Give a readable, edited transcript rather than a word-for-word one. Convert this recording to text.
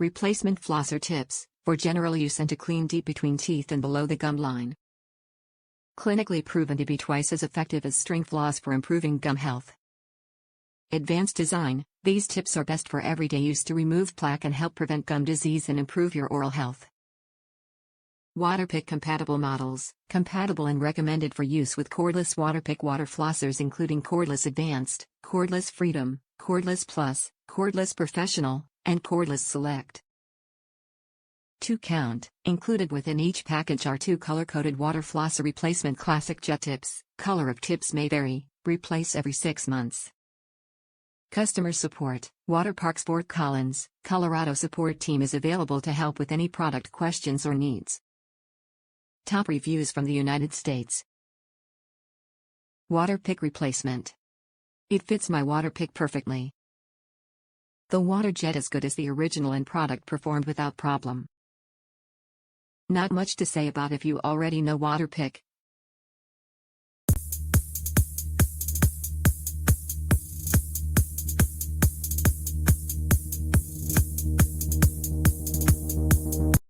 Replacement flosser tips, for general use and to clean deep between teeth and below the gum line. Clinically proven to be twice as effective as string floss for improving gum health. Advanced design, these tips are best for everyday use to remove plaque and help prevent gum disease and improve your oral health. Waterpik compatible models, compatible and recommended for use with cordless Waterpik water flossers including cordless Advanced, cordless Freedom, cordless Plus, cordless Professional, and cordless Select. 2 count, included within each package are 2 color-coded water flosser replacement classic jet tips. Color of tips may vary, replace every 6 months. Customer support, Waterpark Fort Collins, Colorado support team is available to help with any product questions or needs. Top reviews from the United States. Waterpik replacement. It fits my Waterpik perfectly. The water jet is good as the original and product performed without problem. Not much to say about if you already know Waterpik,